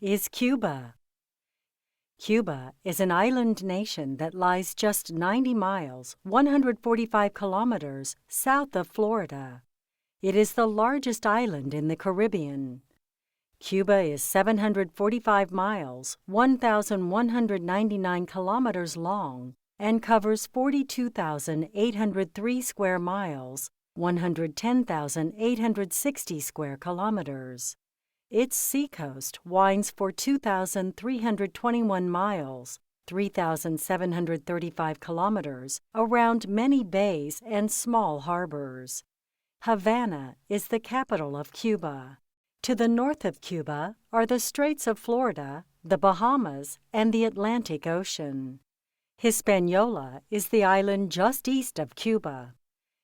is Cuba? Cuba is an island nation that lies just 90 miles, 145 kilometers south of Florida. It is the largest island in the Caribbean. Cuba is 745 miles, 1,199 kilometers long, and covers 42,803 square miles, 110,860 square kilometers. Its seacoast winds for 2,321 miles, 3,735 kilometers, around many bays and small harbors. Havana is the capital of Cuba. To the north of Cuba are the Straits of Florida, the Bahamas, and the Atlantic Ocean. Hispaniola is the island just east of Cuba.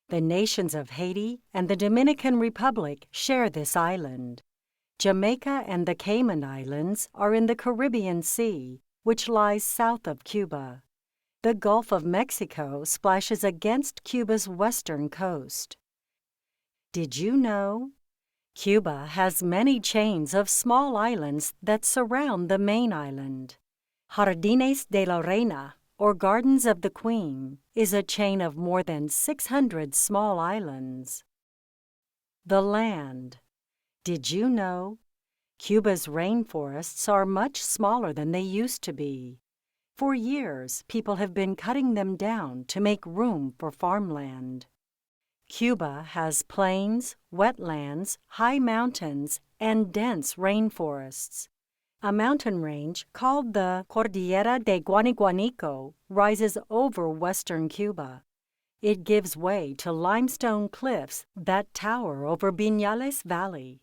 The nations of Haiti and the Dominican Republic share this island. Jamaica and the Cayman Islands are in the Caribbean Sea, which lies south of Cuba. The Gulf of Mexico splashes against Cuba's western coast. Did you know? Cuba has many chains of small islands that surround the main island. Jardines de la Reina, or Gardens of the Queen, is a chain of more than 600 small islands. The land. Did you know? Cuba's rainforests are much smaller than they used to be. For years, people have been cutting them down to make room for farmland. Cuba has plains, wetlands, high mountains, and dense rainforests. A mountain range called the Cordillera de Guanico rises over western Cuba. It gives way to limestone cliffs that tower over Viñales Valley.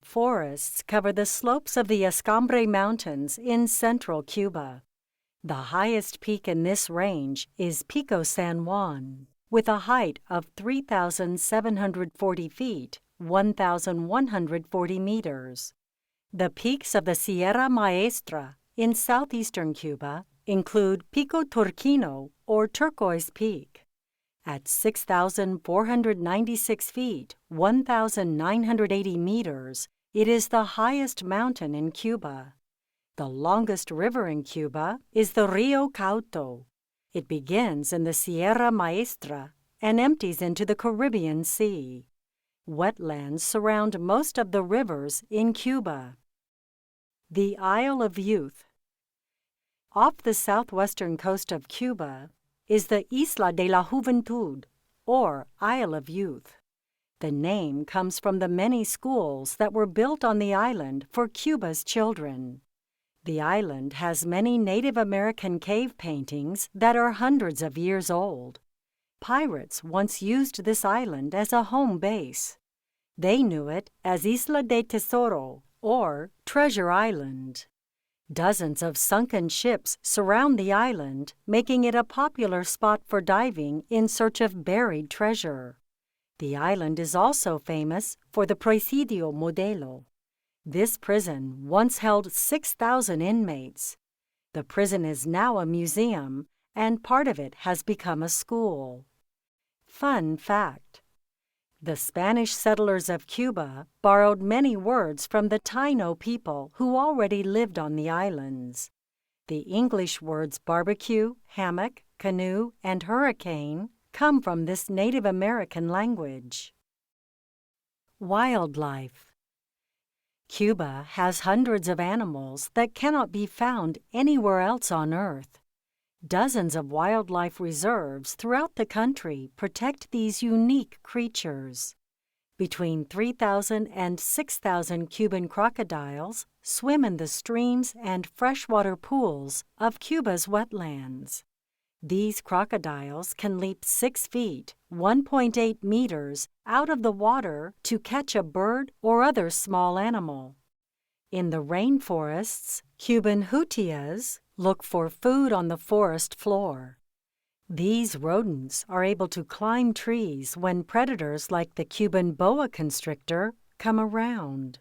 Forests cover the slopes of the Escambre Mountains in central Cuba. The highest peak in this range is Pico San Juan, with a height of 3,740 feet, 1,140 meters. The peaks of the Sierra Maestra in southeastern Cuba include Pico Turquino, or Turquoise Peak. At 6,496 feet, 1,980 meters, it is the highest mountain in Cuba. The longest river in Cuba is the Rio Cauto. It begins in the Sierra Maestra and empties into the Caribbean Sea. Wetlands surround most of the rivers in Cuba. The Isle of Youth. Off the southwestern coast of Cuba is the Isla de la Juventud, or Isle of Youth. The name comes from the many schools that were built on the island for Cuba's children. The island has many Native American cave paintings that are hundreds of years old. Pirates once used this island as a home base. They knew it as Isla de Tesoro, or Treasure Island. Dozens of sunken ships surround the island, making it a popular spot for diving in search of buried treasure. The island is also famous for the Presidio Modelo. This prison once held 6,000 inmates. The prison is now a museum, and part of it has become a school. Fun fact: the Spanish settlers of Cuba borrowed many words from the Taino people who already lived on the islands. The English words barbecue, hammock, canoe, and hurricane come from this Native American language. Wildlife. Cuba has hundreds of animals that cannot be found anywhere else on Earth. Dozens of wildlife reserves throughout the country protect these unique creatures. Between 3,000 and 6,000 Cuban crocodiles swim in the streams and freshwater pools of Cuba's wetlands. These crocodiles can leap 6 feet, 1.8 meters, out of the water to catch a bird or other small animal. In the rainforests, Cuban hutias look for food on the forest floor. These rodents are able to climb trees when predators like the Cuban boa constrictor come around.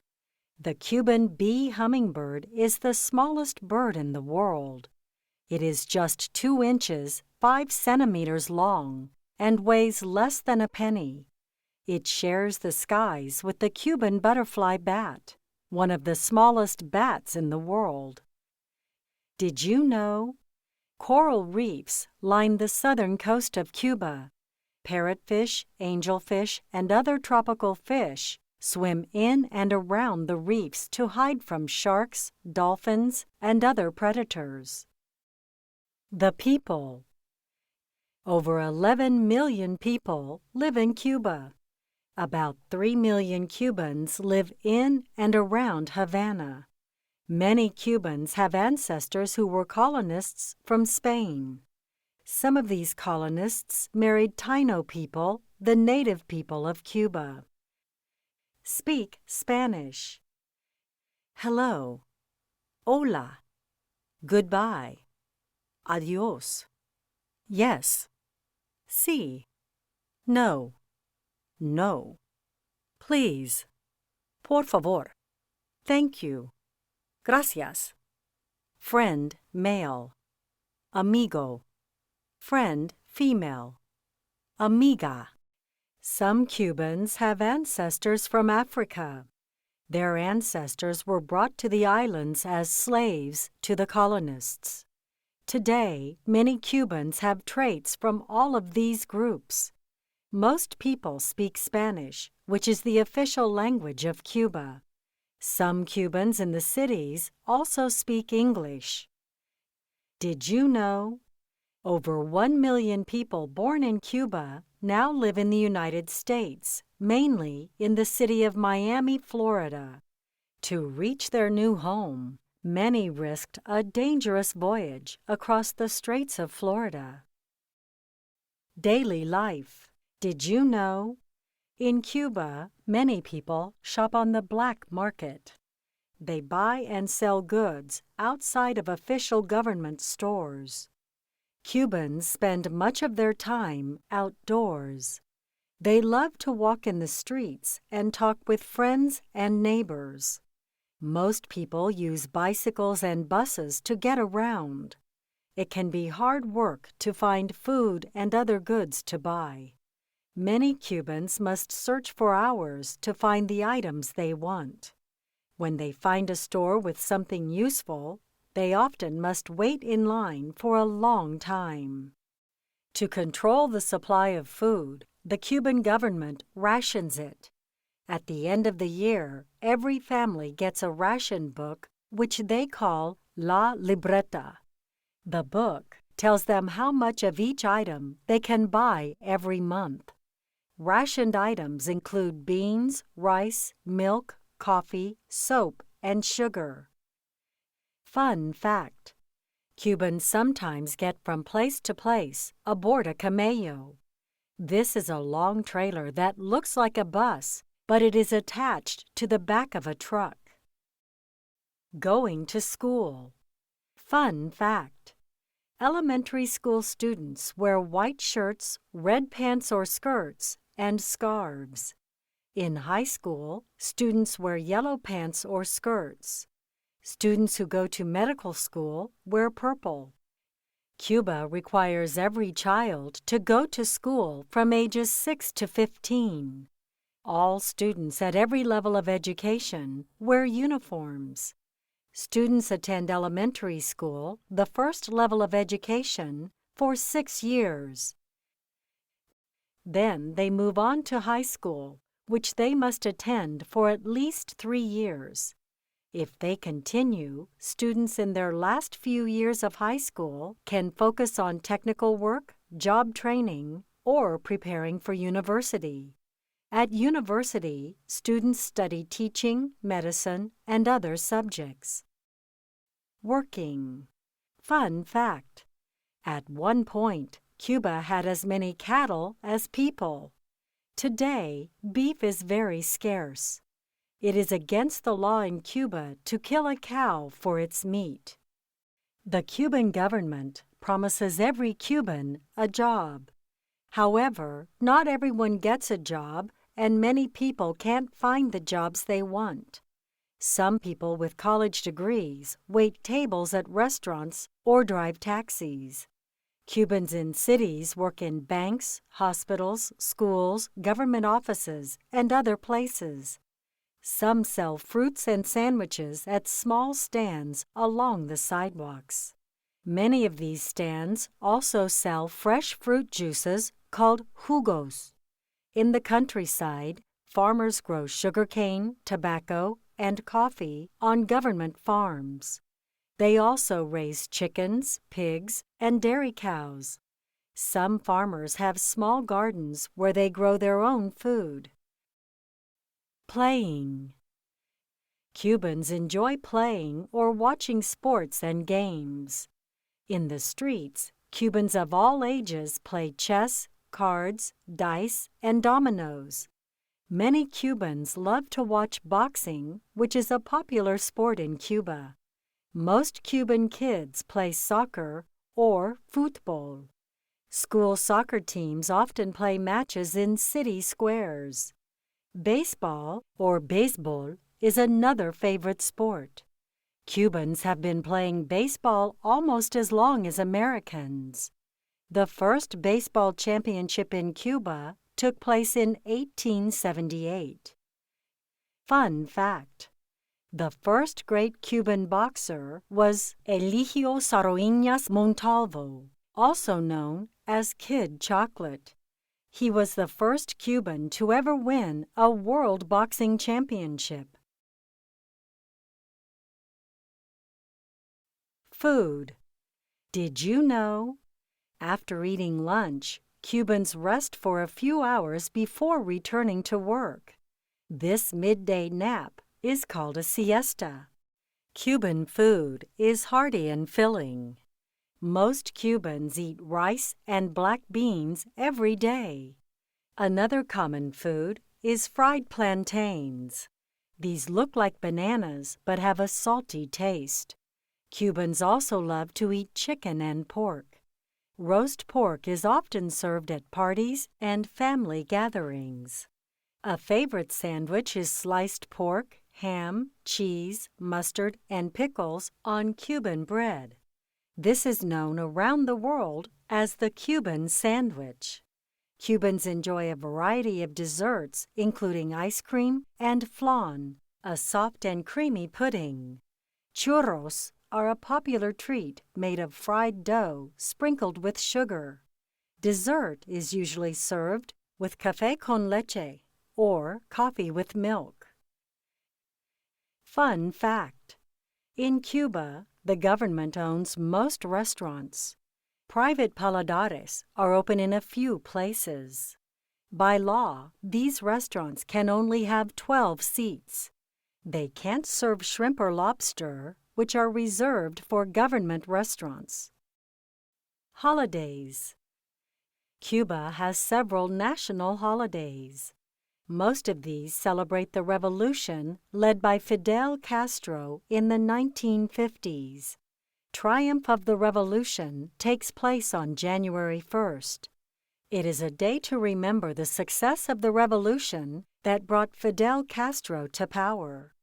The Cuban bee hummingbird is the smallest bird in the world. It is just 2 inches, 5 centimeters long, and weighs less than a penny. It shares the skies with the Cuban butterfly bat. one of the smallest bats in the world. Did you know? Coral reefs line the southern coast of Cuba. Parrotfish, angelfish, and other tropical fish swim in and around the reefs to hide from sharks, dolphins, and other predators. The people. Over 11 million people live in Cuba. About 3 million Cubans live in and around Havana. Many Cubans have ancestors who were colonists from Spain. Some of these colonists married Taino people, the native people of Cuba. Speak Spanish. Hello. Hola. Goodbye. Adios. Yes. Sí. No. No. Please. Por favor. Thank you. Gracias. Friend, male. Amigo. Friend, female. Amiga. Some Cubans have ancestors from Africa. Their ancestors were brought to the islands as slaves to the colonists. Today, many Cubans have traits from all of these groups. Most people speak Spanish, which is the official language of Cuba. Some Cubans in the cities also speak English. Did you know? Over 1 million people born in Cuba now live in the United States, mainly in the city of Miami, Florida. To reach their new home, many risked a dangerous voyage across the Straits of Florida. Daily life. Did you know? In Cuba, many people shop on the black market. They buy and sell goods outside of official government stores. Cubans spend much of their time outdoors. They love to walk in the streets and talk with friends and neighbors. Most people use bicycles and buses to get around. It can be hard work to find food and other goods to buy. Many Cubans must search for hours to find the items they want. When they find a store with something useful, they often must wait in line for a long time. To control the supply of food, the Cuban government rations it. At the end of the year, every family gets a ration book, which they call La Libreta. The book tells them how much of each item they can buy every month. Rationed items include beans, rice, milk, coffee, soap, and sugar. Fun fact: Cubans sometimes get from place to place aboard a camello. This is a long trailer that looks like a bus, but it is attached to the back of a truck. Going to school. Fun fact: elementary school students wear white shirts, red pants or skirts, and scarves. In high school, students wear yellow pants or skirts. Students who go to medical school wear purple. Cuba requires every child to go to school from ages 6 to 15. All students at every level of education wear uniforms. Students attend elementary school, the first level of education, for 6 years. Then they move on to high school, which they must attend for at least 3 years. If they continue, students in their last few years of high school can focus on technical work, job training, or preparing for university. At university, students study teaching, medicine, and other subjects. Working. Fun fact: at one point, Cuba had as many cattle as people. Today, beef is very scarce. It is against the law in Cuba to kill a cow for its meat. The Cuban government promises every Cuban a job. However, not everyone gets a job, and many people can't find the jobs they want. Some people with college degrees wait tables at restaurants or drive taxis. Cubans in cities work in banks, hospitals, schools, government offices, and other places. Some sell fruits and sandwiches at small stands along the sidewalks. Many of these stands also sell fresh fruit juices called jugos. In the countryside, farmers grow sugarcane, tobacco, and coffee on government farms. They also raise chickens, pigs, and dairy cows. Some farmers have small gardens where they grow their own food. Playing. Cubans enjoy playing or watching sports and games. In the streets, Cubans of all ages play chess, cards, dice, and dominoes. Many Cubans love to watch boxing, which is a popular sport in Cuba. Most Cuban kids play soccer or football. School soccer teams often play matches in city squares. Baseball, or béisbol, is another favorite sport. Cubans have been playing baseball almost as long as Americans. The first baseball championship in Cuba took place in 1878. Fun fact: the first great Cuban boxer was Eligio Saroinas Montalvo, also known as Kid Chocolate. He was the first Cuban to ever win a world boxing championship. Food. Did you know? After eating lunch, Cubans rest for a few hours before returning to work. This midday nap is called a siesta. Cuban food is hearty and filling. Most Cubans eat rice and black beans every day. Another common food is fried plantains. These look like bananas but have a salty taste. Cubans also love to eat chicken and pork. Roast pork is often served at parties and family gatherings. A favorite sandwich is sliced pork, ham, cheese, mustard, and pickles on Cuban bread. This is known around the world as the Cuban sandwich. Cubans enjoy a variety of desserts, including ice cream and flan, a soft and creamy pudding. Churros are a popular treat made of fried dough sprinkled with sugar. Dessert is usually served with café con leche or coffee with milk. Fun fact: in Cuba, the government owns most restaurants. Private paladares are open in a few places. By law, these restaurants can only have 12 seats. They can't serve shrimp or lobster, which are reserved for government restaurants. Holidays. Cuba has several national holidays. Most of these celebrate the revolution led by Fidel Castro in the 1950s. Triumph of the Revolution takes place on January 1st. It is a day to remember the success of the revolution that brought Fidel Castro to power.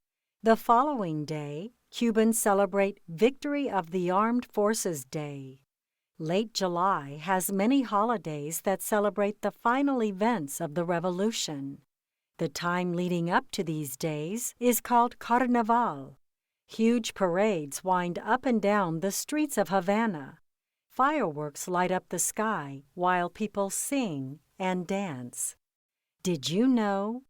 The following day, Cubans celebrate Victory of the Armed Forces Day. Late July has many holidays that celebrate the final events of the revolution. The time leading up to these days is called Carnaval. Huge parades wind up and down the streets of Havana. Fireworks light up the sky while people sing and dance. Did you know?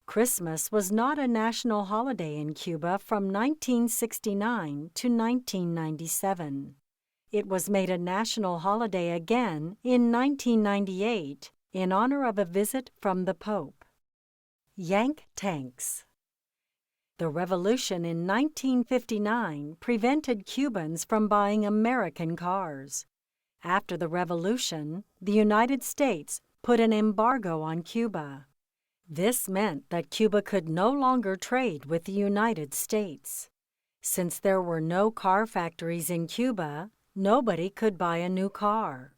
Christmas was not a national holiday in Cuba from 1969 to 1997. It was made a national holiday again in 1998 in honor of a visit from the Pope. Yank tanks. The revolution in 1959 prevented Cubans from buying American cars. After the revolution, the United States put an embargo on Cuba. This meant that Cuba could no longer trade with the United States. Since there were no car factories in Cuba, nobody could buy a new car.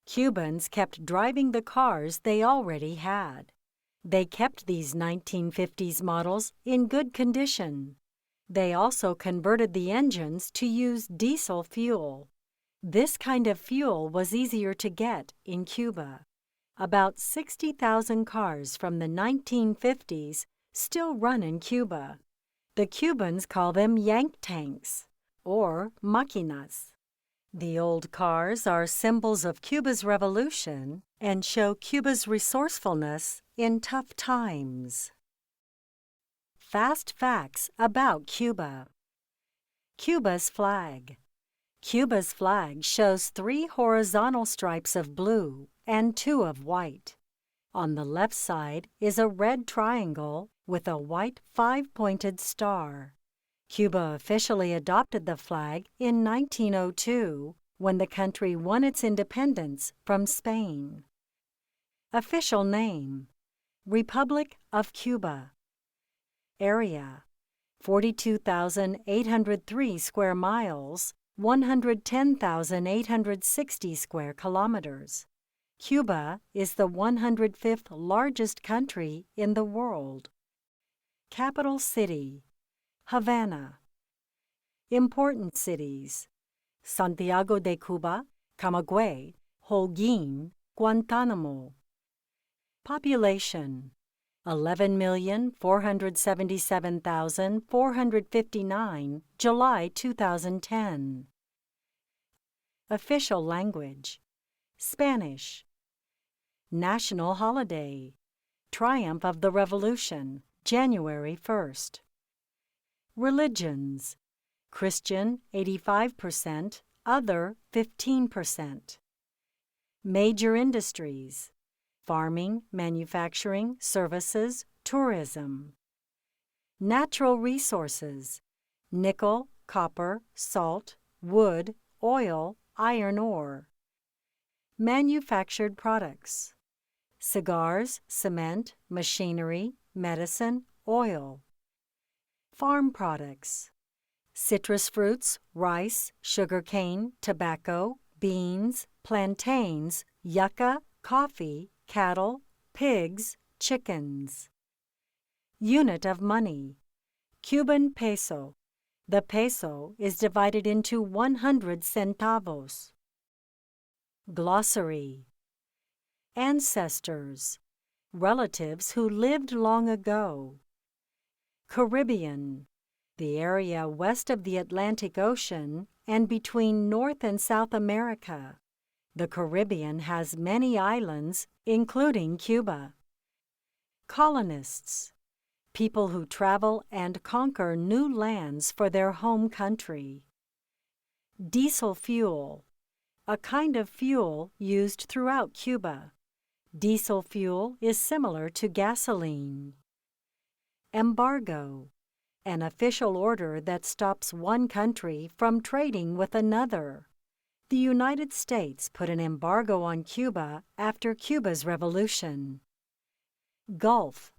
Cubans kept driving the cars they already had. They kept these 1950s models in good condition. They also converted the engines to use diesel fuel. This kind of fuel was easier to get in Cuba. About 60,000 cars from the 1950s still run in Cuba. The Cubans call them yank tanks or maquinas. The old cars are symbols of Cuba's revolution and show Cuba's resourcefulness in tough times. Fast facts about Cuba. Cuba's flag. Cuba's flag shows 3 horizontal stripes of blue and 2 of white. On the left side is a red triangle with a white 5-pointed star. Cuba officially adopted the flag in 1902 when the country won its independence from Spain. Official name: Republic of Cuba. Area: 42,803 square miles, 110,860 square kilometers. Cuba is the 105th largest country in the world. Capital city: Havana. Important cities: Santiago de Cuba, Camagüey, Holguín, Guantánamo. Population: 11,477,459, July 2010. Official language: Spanish. National holiday: Triumph of the Revolution, January 1st. Religions: Christian 85%, other 15%. Major industries: farming, manufacturing, services, tourism. Natural resources: nickel, copper, salt, wood, oil, iron ore. Manufactured products: cigars, cement, machinery, medicine, oil. Farm products: citrus fruits, rice, sugarcane, tobacco, beans, plantains, yucca, coffee, cattle, pigs, chickens. Unit of money: Cuban peso. The peso is divided into 100 centavos. Glossary: Ancestors: relatives who lived long ago. Caribbean: the area west of the Atlantic Ocean and between North and South America. The Caribbean has many islands, including Cuba. Colonists: people who travel and conquer new lands for their home country. Diesel fuel: a kind of fuel used throughout Cuba. Diesel fuel is similar to gasoline. Embargo: an official order that stops one country from trading with another. The United States put an embargo on Cuba after Cuba's revolution. Gulf: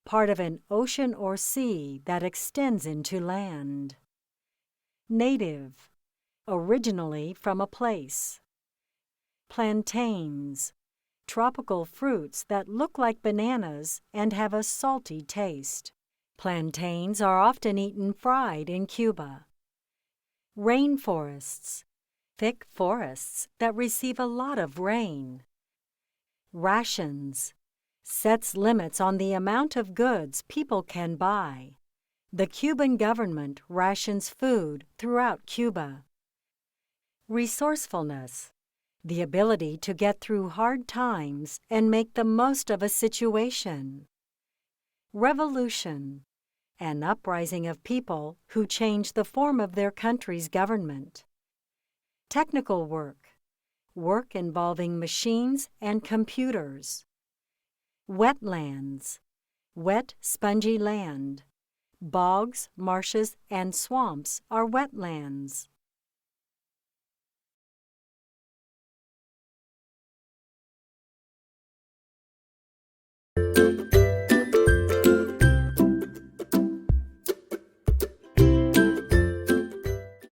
part of an ocean or sea that extends into land. Native: originally from a place. Plantains: tropical fruits that look like bananas and have a salty taste. Plantains are often eaten fried in Cuba. Rainforests: thick forests that receive a lot of rain. Rations: sets limits on the amount of goods people can buy. The Cuban government rations food throughout Cuba. Resourcefulness: the ability to get through hard times and make the most of a situation. Revolution: an uprising of people who change the form of their country's government. Technical work: work involving machines and computers. Wetlands: wet, spongy land. Bogs, marshes, and swamps are wetlands.